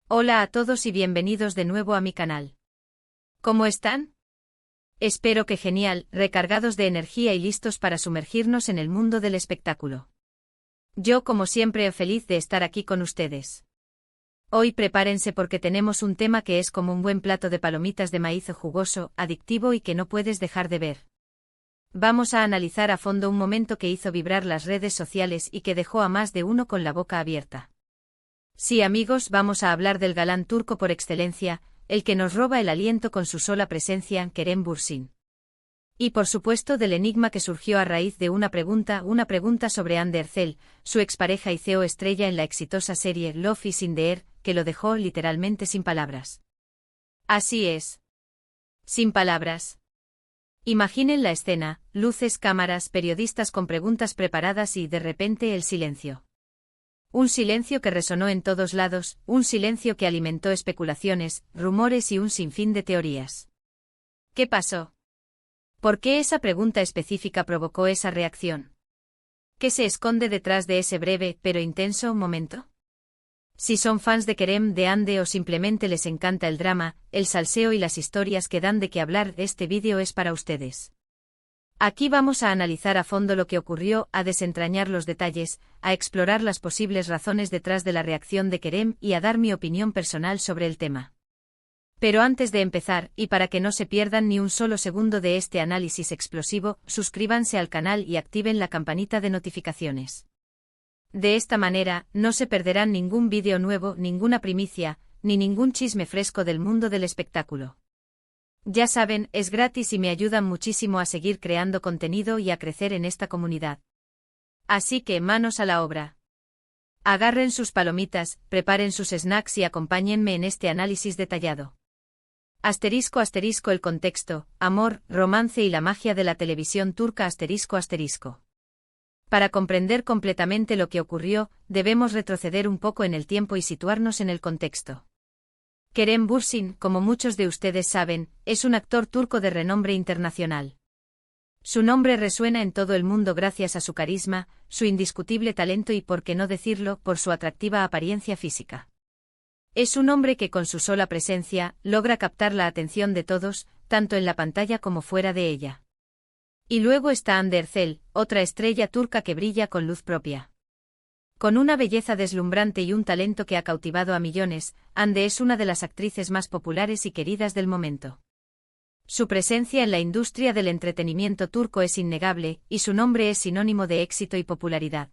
Hola a todos y bienvenidos de nuevo a mi canal. ¿Cómo están? Espero que genial, recargados de energía y listos para sumergirnos en el mundo del espectáculo. Yo como siempre feliz de estar aquí con ustedes. Hoy prepárense porque tenemos un tema que es como un buen plato de palomitas de maíz jugoso, adictivo y que no puedes dejar de ver. Vamos a analizar a fondo un momento que hizo vibrar las redes sociales y que dejó a más de uno con la boca abierta. Sí amigos, vamos a hablar del galán turco por excelencia, el que nos roba el aliento con su sola presencia, Kerem Bürsin. Y por supuesto del enigma que surgió a raíz de una pregunta sobre Hande Erçel, su expareja y CEO estrella en la exitosa serie Love is in the Air, que lo dejó literalmente sin palabras. Así es. Sin palabras. Imaginen la escena, luces, cámaras, periodistas con preguntas preparadas y de repente el silencio. Un silencio que resonó en todos lados, un silencio que alimentó especulaciones, rumores y un sinfín de teorías. ¿Qué pasó? ¿Por qué esa pregunta específica provocó esa reacción? ¿Qué se esconde detrás de ese breve, pero intenso, momento? Si son fans de Kerem, de Hande o simplemente les encanta el drama, el salseo y las historias que dan de qué hablar, este vídeo es para ustedes. Aquí vamos a analizar a fondo lo que ocurrió, a desentrañar los detalles, a explorar las posibles razones detrás de la reacción de Kerem y a dar mi opinión personal sobre el tema. Pero antes de empezar, y para que no se pierdan ni un solo segundo de este análisis explosivo, suscríbanse al canal y activen la campanita de notificaciones. De esta manera, no se perderán ningún vídeo nuevo, ninguna primicia, ni ningún chisme fresco del mundo del espectáculo. Ya saben, es gratis y me ayudan muchísimo a seguir creando contenido y a crecer en esta comunidad. Así que manos a la obra. Agarren sus palomitas, preparen sus snacks y acompáñenme en este análisis detallado. Asterisco asterisco el contexto, amor, romance y la magia de la televisión turca asterisco asterisco. Para comprender completamente lo que ocurrió, debemos retroceder un poco en el tiempo y situarnos en el contexto. Kerem Bürsin, como muchos de ustedes saben, es un actor turco de renombre internacional. Su nombre resuena en todo el mundo gracias a su carisma, su indiscutible talento y, por qué no decirlo, por su atractiva apariencia física. Es un hombre que con su sola presencia, logra captar la atención de todos, tanto en la pantalla como fuera de ella. Y luego está Hande Erçel, otra estrella turca que brilla con luz propia. Con una belleza deslumbrante y un talento que ha cautivado a millones, Hande es una de las actrices más populares y queridas del momento. Su presencia en la industria del entretenimiento turco es innegable, y su nombre es sinónimo de éxito y popularidad.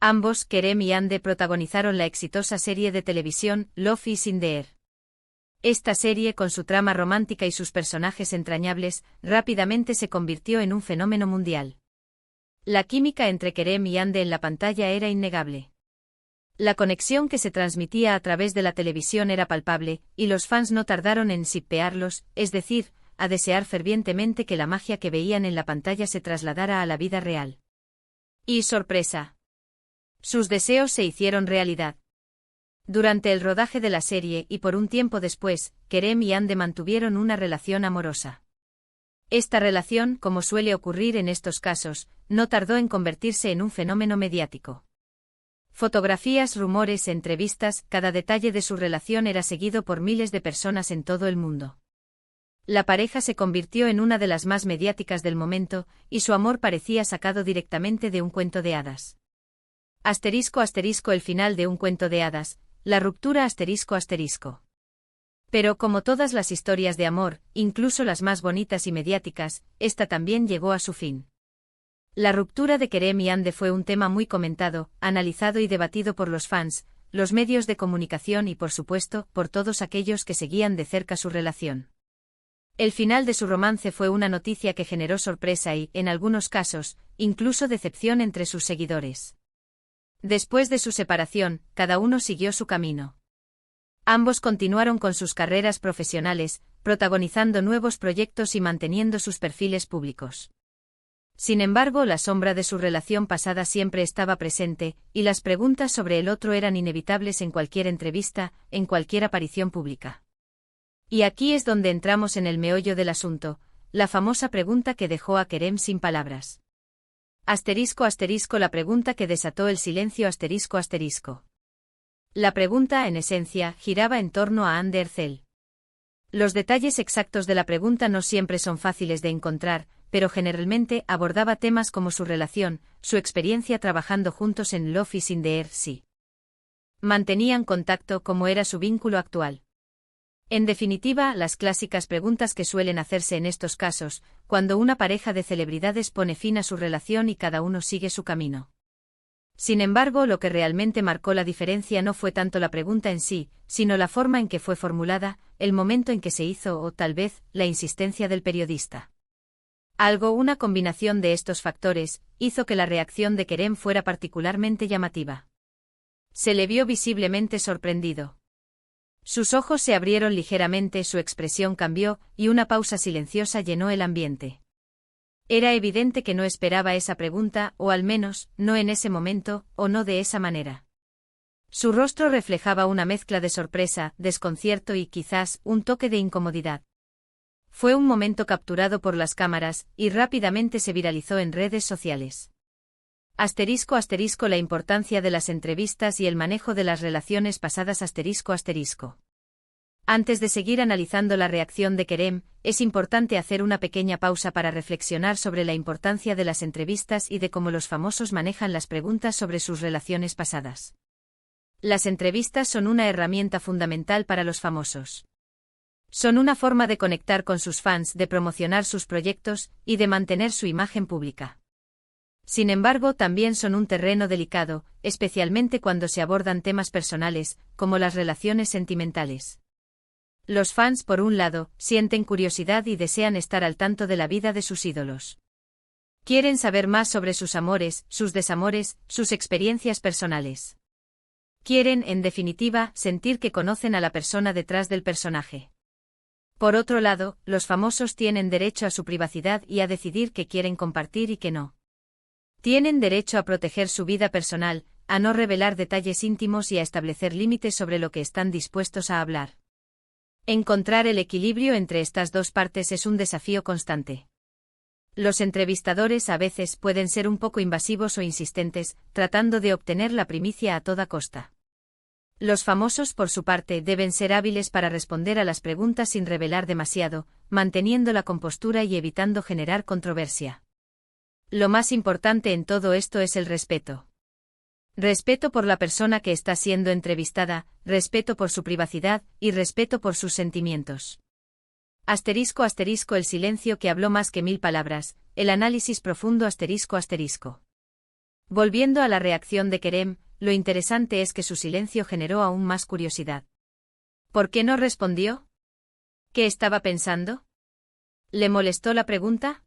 Ambos, Kerem y Hande, protagonizaron la exitosa serie de televisión Love is in the Air. Esta serie, con su trama romántica y sus personajes entrañables, rápidamente se convirtió en un fenómeno mundial. La química entre Kerem y Hande en la pantalla era innegable. La conexión que se transmitía a través de la televisión era palpable, y los fans no tardaron en shippearlos, es decir, a desear fervientemente que la magia que veían en la pantalla se trasladara a la vida real. Y sorpresa. Sus deseos se hicieron realidad. Durante el rodaje de la serie y por un tiempo después, Kerem y Hande mantuvieron una relación amorosa. Esta relación, como suele ocurrir en estos casos, no tardó en convertirse en un fenómeno mediático. Fotografías, rumores, entrevistas, cada detalle de su relación era seguido por miles de personas en todo el mundo. La pareja se convirtió en una de las más mediáticas del momento, y su amor parecía sacado directamente de un cuento de hadas. Asterisco asterisco el final de un cuento de hadas, la ruptura asterisco asterisco. Pero como todas las historias de amor, incluso las más bonitas y mediáticas, esta también llegó a su fin. La ruptura de Kerem y Hande fue un tema muy comentado, analizado y debatido por los fans, los medios de comunicación y por supuesto, por todos aquellos que seguían de cerca su relación. El final de su romance fue una noticia que generó sorpresa y, en algunos casos, incluso decepción entre sus seguidores. Después de su separación, cada uno siguió su camino. Ambos continuaron con sus carreras profesionales, protagonizando nuevos proyectos y manteniendo sus perfiles públicos. Sin embargo, la sombra de su relación pasada siempre estaba presente, y las preguntas sobre el otro eran inevitables en cualquier entrevista, en cualquier aparición pública. Y aquí es donde entramos en el meollo del asunto, la famosa pregunta que dejó a Kerem sin palabras. Asterisco asterisco la pregunta que desató el silencio asterisco asterisco. La pregunta, en esencia, giraba en torno a Ander Zell. Los detalles exactos de la pregunta no siempre son fáciles de encontrar, pero generalmente abordaba temas como su relación, su experiencia trabajando juntos en Love is in the Air. Sí. Mantenían contacto como era su vínculo actual. En definitiva, las clásicas preguntas que suelen hacerse en estos casos, cuando una pareja de celebridades pone fin a su relación y cada uno sigue su camino. Sin embargo, lo que realmente marcó la diferencia no fue tanto la pregunta en sí, sino la forma en que fue formulada, el momento en que se hizo o, tal vez, la insistencia del periodista. Una combinación de estos factores, hizo que la reacción de Kerem fuera particularmente llamativa. Se le vio visiblemente sorprendido. Sus ojos se abrieron ligeramente, su expresión cambió, y una pausa silenciosa llenó el ambiente. Era evidente que no esperaba esa pregunta, o al menos, no en ese momento, o no de esa manera. Su rostro reflejaba una mezcla de sorpresa, desconcierto y, quizás, un toque de incomodidad. Fue un momento capturado por las cámaras, y rápidamente se viralizó en redes sociales. *** La importancia de las entrevistas y el manejo de las relaciones pasadas ***. Antes de seguir analizando la reacción de Kerem, es importante hacer una pequeña pausa para reflexionar sobre la importancia de las entrevistas y de cómo los famosos manejan las preguntas sobre sus relaciones pasadas. Las entrevistas son una herramienta fundamental para los famosos. Son una forma de conectar con sus fans, de promocionar sus proyectos y de mantener su imagen pública. Sin embargo, también son un terreno delicado, especialmente cuando se abordan temas personales, como las relaciones sentimentales. Los fans, por un lado, sienten curiosidad y desean estar al tanto de la vida de sus ídolos. Quieren saber más sobre sus amores, sus desamores, sus experiencias personales. Quieren, en definitiva, sentir que conocen a la persona detrás del personaje. Por otro lado, los famosos tienen derecho a su privacidad y a decidir qué quieren compartir y qué no. Tienen derecho a proteger su vida personal, a no revelar detalles íntimos y a establecer límites sobre lo que están dispuestos a hablar. Encontrar el equilibrio entre estas dos partes es un desafío constante. Los entrevistadores a veces pueden ser un poco invasivos o insistentes, tratando de obtener la primicia a toda costa. Los famosos, por su parte, deben ser hábiles para responder a las preguntas sin revelar demasiado, manteniendo la compostura y evitando generar controversia. Lo más importante en todo esto es el respeto. Respeto por la persona que está siendo entrevistada, respeto por su privacidad y respeto por sus sentimientos. ***, el silencio que habló más que 1000 palabras, el análisis profundo ***. Volviendo a la reacción de Kerem, lo interesante es que su silencio generó aún más curiosidad. ¿Por qué no respondió? ¿Qué estaba pensando? ¿Le molestó la pregunta?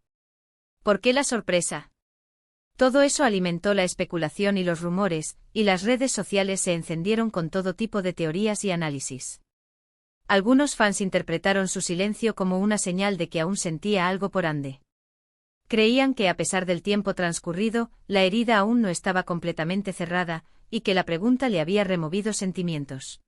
¿Por qué la sorpresa? Todo eso alimentó la especulación y los rumores, y las redes sociales se encendieron con todo tipo de teorías y análisis. Algunos fans interpretaron su silencio como una señal de que aún sentía algo por Ande. Creían que a pesar del tiempo transcurrido, la herida aún no estaba completamente cerrada, y que la pregunta le había removido sentimientos.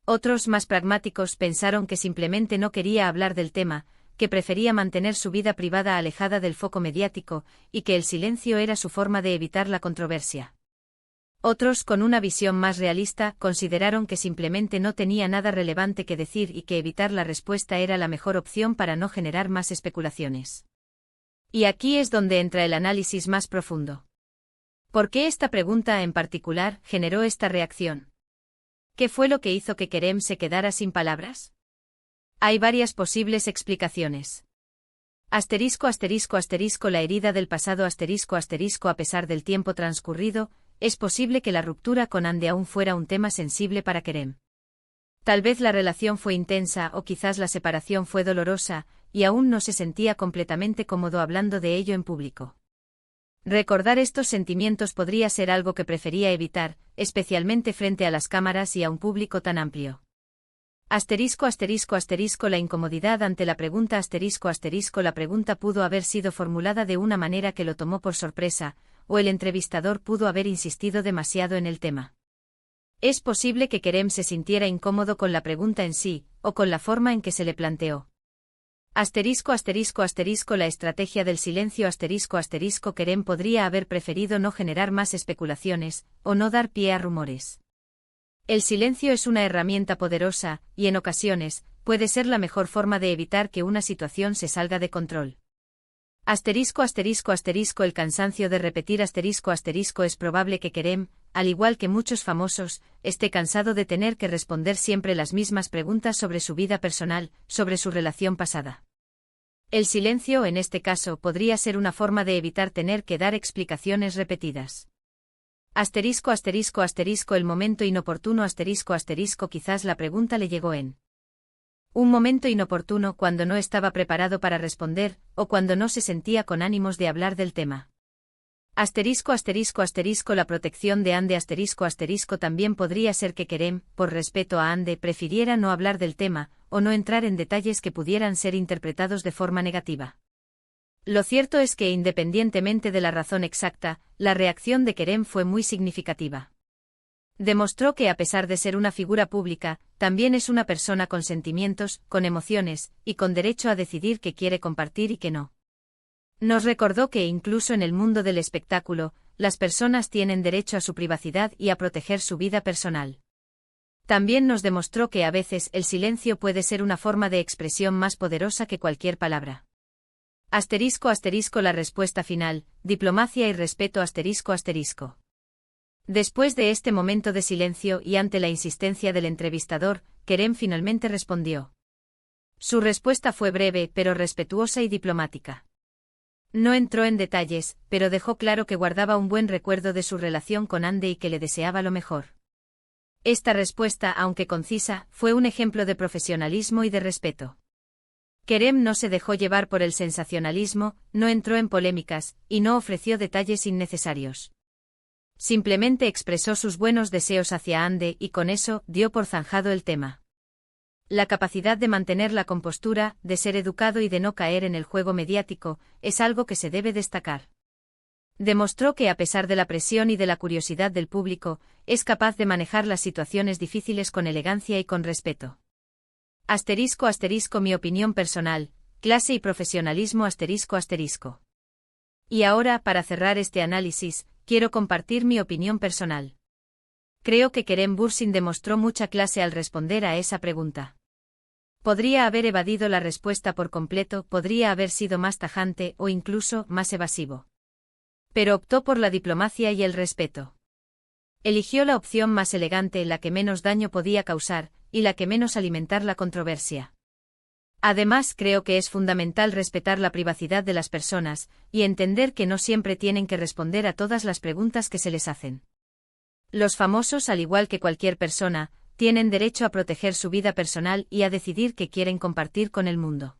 Otros, más pragmáticos, pensaron que simplemente no quería hablar del tema, que prefería mantener su vida privada alejada del foco mediático, y que el silencio era su forma de evitar la controversia. Otros, con una visión más realista, consideraron que simplemente no tenía nada relevante que decir y que evitar la respuesta era la mejor opción para no generar más especulaciones. Y aquí es donde entra el análisis más profundo. ¿Por qué esta pregunta en particular generó esta reacción? ¿Qué fue lo que hizo que Kerem se quedara sin palabras? Hay varias posibles explicaciones. ***, la herida del pasado ***, a pesar del tiempo transcurrido, es posible que la ruptura con Ande aún fuera un tema sensible para Kerem. Tal vez la relación fue intensa o quizás la separación fue dolorosa, y aún no se sentía completamente cómodo hablando de ello en público. Recordar estos sentimientos podría ser algo que prefería evitar, especialmente frente a las cámaras y a un público tan amplio. ***, la incomodidad ante la pregunta ***, la pregunta pudo haber sido formulada de una manera que lo tomó por sorpresa, o el entrevistador pudo haber insistido demasiado en el tema. Es posible que Kerem se sintiera incómodo con la pregunta en sí, o con la forma en que se le planteó. ***, la estrategia del silencio ***, Kerem podría haber preferido no generar más especulaciones, o no dar pie a rumores. El silencio es una herramienta poderosa, y en ocasiones, puede ser la mejor forma de evitar que una situación se salga de control. Asterisco asterisco asterisco el cansancio de repetir asterisco asterisco es probable que Kerem, al igual que muchos famosos, esté cansado de tener que responder siempre las mismas preguntas sobre su vida personal, sobre su relación pasada. El silencio, en este caso, podría ser una forma de evitar tener que dar explicaciones repetidas. Asterisco asterisco asterisco el momento inoportuno asterisco asterisco quizás la pregunta le llegó en un momento inoportuno cuando no estaba preparado para responder, o cuando no se sentía con ánimos de hablar del tema. Asterisco asterisco asterisco la protección de Ande asterisco asterisco también podría ser que Kerem, por respeto a Ande, prefiriera no hablar del tema, o no entrar en detalles que pudieran ser interpretados de forma negativa. Lo cierto es que independientemente de la razón exacta, la reacción de Kerem fue muy significativa. Demostró que a pesar de ser una figura pública, también es una persona con sentimientos, con emociones, y con derecho a decidir qué quiere compartir y qué no. Nos recordó que incluso en el mundo del espectáculo, las personas tienen derecho a su privacidad y a proteger su vida personal. También nos demostró que a veces el silencio puede ser una forma de expresión más poderosa que cualquier palabra. Asterisco asterisco la respuesta final, diplomacia y respeto asterisco asterisco. Después de este momento de silencio y ante la insistencia del entrevistador, Kerem finalmente respondió. Su respuesta fue breve pero respetuosa y diplomática. No entró en detalles, pero dejó claro que guardaba un buen recuerdo de su relación con Ande y que le deseaba lo mejor. Esta respuesta, aunque concisa, fue un ejemplo de profesionalismo y de respeto. Kerem no se dejó llevar por el sensacionalismo, no entró en polémicas, y no ofreció detalles innecesarios. Simplemente expresó sus buenos deseos hacia Ande y con eso dio por zanjado el tema. La capacidad de mantener la compostura, de ser educado y de no caer en el juego mediático, es algo que se debe destacar. Demostró que a pesar de la presión y de la curiosidad del público, es capaz de manejar las situaciones difíciles con elegancia y con respeto. Asterisco asterisco mi opinión personal, clase y profesionalismo asterisco asterisco. Y ahora, para cerrar este análisis, quiero compartir mi opinión personal. Creo que Kerem Bürsin demostró mucha clase al responder a esa pregunta. Podría haber evadido la respuesta por completo, podría haber sido más tajante o incluso más evasivo. Pero optó por la diplomacia y el respeto. Eligió la opción más elegante, la que menos daño podía causar, y la que menos alimentar la controversia. Además, creo que es fundamental respetar la privacidad de las personas, y entender que no siempre tienen que responder a todas las preguntas que se les hacen. Los famosos, al igual que cualquier persona, tienen derecho a proteger su vida personal y a decidir qué quieren compartir con el mundo.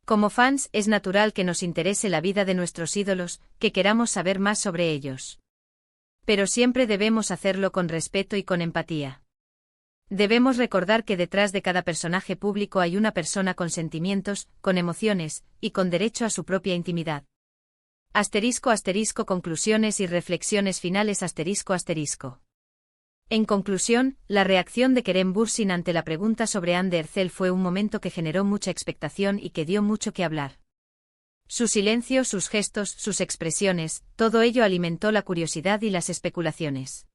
Como fans, es natural que nos interese la vida de nuestros ídolos, que queramos saber más sobre ellos. Pero siempre debemos hacerlo con respeto y con empatía. Debemos recordar que detrás de cada personaje público hay una persona con sentimientos, con emociones, y con derecho a su propia intimidad. Asterisco asterisco conclusiones y reflexiones finales asterisco asterisco. En conclusión, la reacción de Kerem Bürsin ante la pregunta sobre Hande Erçel fue un momento que generó mucha expectación y que dio mucho que hablar. Su silencio, sus gestos, sus expresiones, todo ello alimentó la curiosidad y las especulaciones.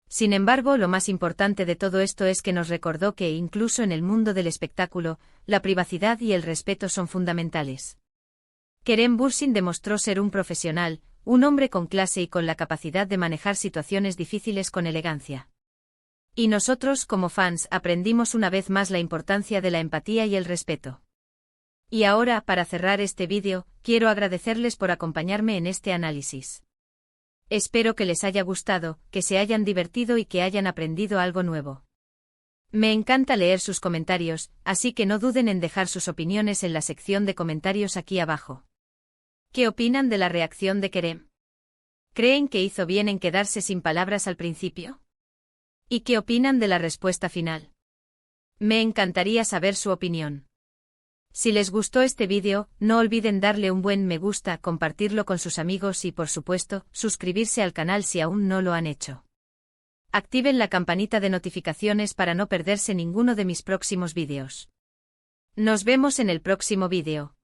Sin embargo, lo más importante de todo esto es que nos recordó que, incluso en el mundo del espectáculo, la privacidad y el respeto son fundamentales. Kerem Bürsin demostró ser un profesional, un hombre con clase y con la capacidad de manejar situaciones difíciles con elegancia. Y nosotros, como fans, aprendimos una vez más la importancia de la empatía y el respeto. Y ahora, para cerrar este vídeo, quiero agradecerles por acompañarme en este análisis. Espero que les haya gustado, que se hayan divertido y que hayan aprendido algo nuevo. Me encanta leer sus comentarios, así que no duden en dejar sus opiniones en la sección de comentarios aquí abajo. ¿Qué opinan de la reacción de Kerem? ¿Creen que hizo bien en quedarse sin palabras al principio? ¿Y qué opinan de la respuesta final? Me encantaría saber su opinión. Si les gustó este vídeo, no olviden darle un buen me gusta, compartirlo con sus amigos y, por supuesto, suscribirse al canal si aún no lo han hecho. Activen la campanita de notificaciones para no perderse ninguno de mis próximos vídeos. Nos vemos en el próximo vídeo.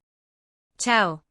¡Chao!